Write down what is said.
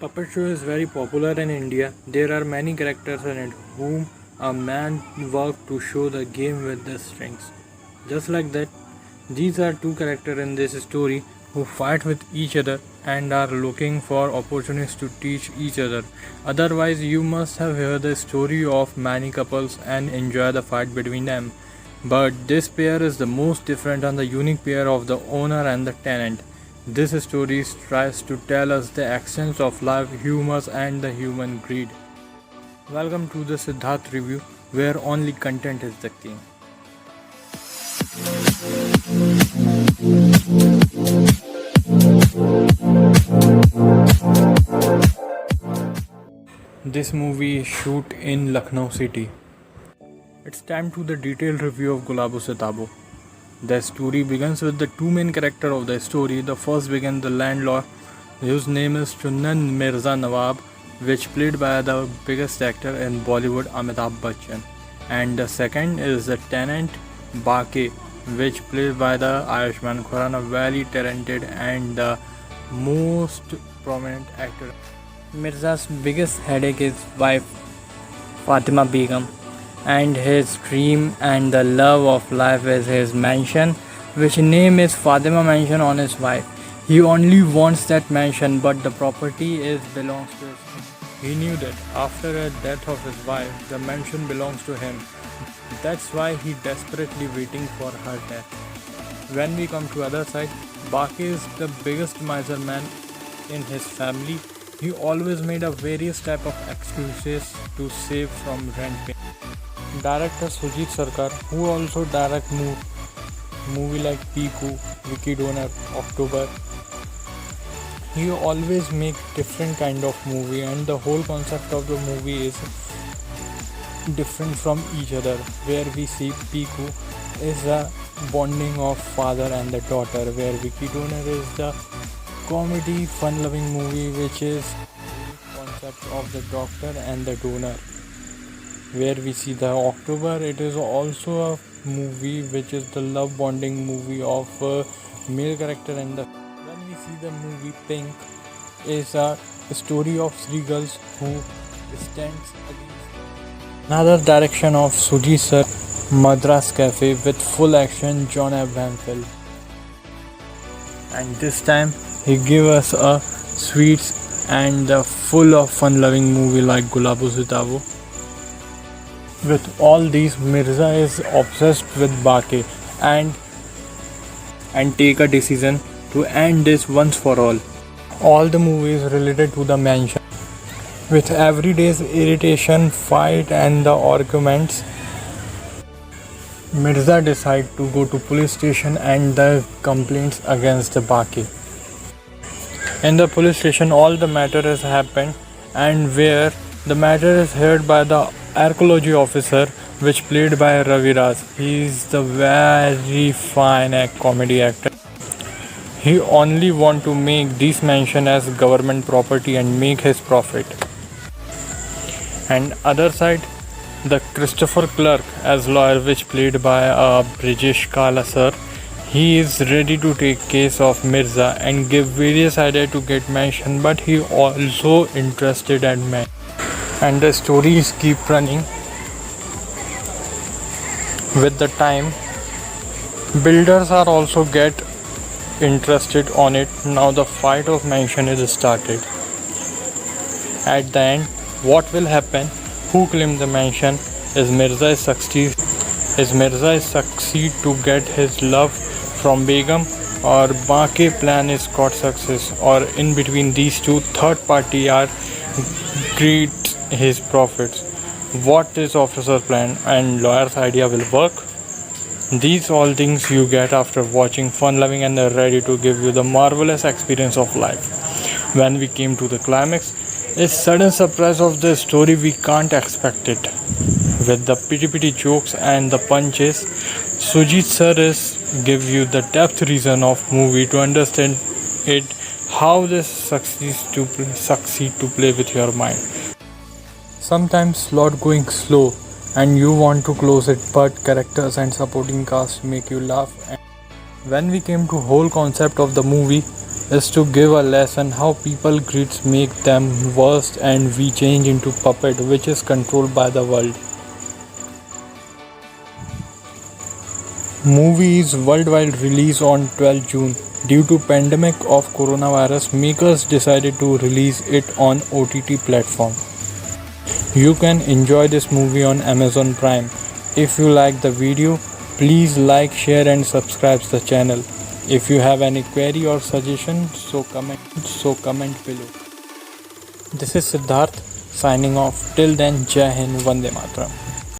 Puppet show is very popular in India. There are many characters in it whom a man worked to show the game with the strings. Just like that, these are two characters in this story who fight with each other and are looking for opportunities to teach each other. Otherwise, you must have heard the story of many couples and enjoy the fight between them. But this pair is the most different and the unique pair of the owner and the tenant. This story tries to tell us the essence of life, humor, and the human greed. Welcome to the Siddharth review, where only content is the king. This movie is shoot in Lucknow city. It's time to the detailed review of Gulabo Se Tabo. The story begins with the two main characters of the story. The first begins the landlord, whose name is Chunnan Mirza Nawab, which played by the biggest actor in Bollywood, Amitabh Bachchan. And the second is the tenant, Bake, which played by the Ayushmann Khurrana, a very talented and the most prominent actor. Mirza's biggest headache is wife Fatima Begum, and his dream and the love of life is his mansion, which name is Fatima Mansion on his wife. He only wants that mansion, but the property belongs to him. He knew that after the death of his wife, the mansion belongs to him. That's why he desperately waiting for her death. When we come to other side, Baki is the biggest miser man in his family. He always made a various type of excuses to save from rent payment. Director Sujit Sarkar, who also direct movie like Piku, Vicky Donor, October. He always make different kind of movie, and the whole concept of the movie is different from each other. Where we see Piku is a bonding of father and the daughter, where Vicky Donor is the comedy, fun-loving movie, which is concept of the doctor and the donor. Where we see the October, it is also a movie which is the love bonding movie of a male character and the. When we see the movie Pink, is a story of three girls who stands against. Another direction of Sujit sir, Madras Cafe with full action John Abraham film. And this time he gave us a sweet and full of fun-loving movie like Gulabo Se Tabo. With all these, Mirza is obsessed with Bake and take a decision to end this once for all. All the movies related to the mansion. With everyday's irritation, fight and the arguments, Mirza decide to go to police station and the complaints against the Bake. In the police station, all the matter has happened, and where the matter is heard by the archaeology officer, which played by Ravi Raj. He is the very fine comedy actor. He only want to make this mansion as government property and make his profit. And other side, the Christopher Clark as lawyer, which played by Brijesh Kala sir. He is ready to take case of Mirza and give various ideas to get mansion, but he also interested in man. And the stories keep running. With the time, builders are also get interested on it. Now the fight of mansion is started. At the end, what will happen? Who claim the mansion? Is Mirza succeed to get his love from Begum, or Bake plan is got success, or in between these two, third party are greed his profits. What is officer plan and lawyer's idea will work? These all things you get after watching fun loving and ready to give you the marvelous experience of life. When we came to the climax, a sudden surprise of the story, we can't expect it. With the pity jokes and the punches, Sujit sir give you the depth reason of movie to understand it, how this succeed to play with your mind. Sometimes slot going slow and you want to close it, but characters and supporting cast make you laugh. And when we came to whole concept of the movie, is to give a lesson how people greeds make them worst and we change into puppet which is controlled by the world. Movie is worldwide release on 12 June. Due to pandemic of coronavirus, makers decided to release it on OTT platform. You can enjoy this movie on Amazon Prime. If you like the video, please like, share and subscribe the channel. If you have any query or suggestion, so comment below. This is Siddharth signing off. Till then, Jai Hind, Vande Mataram.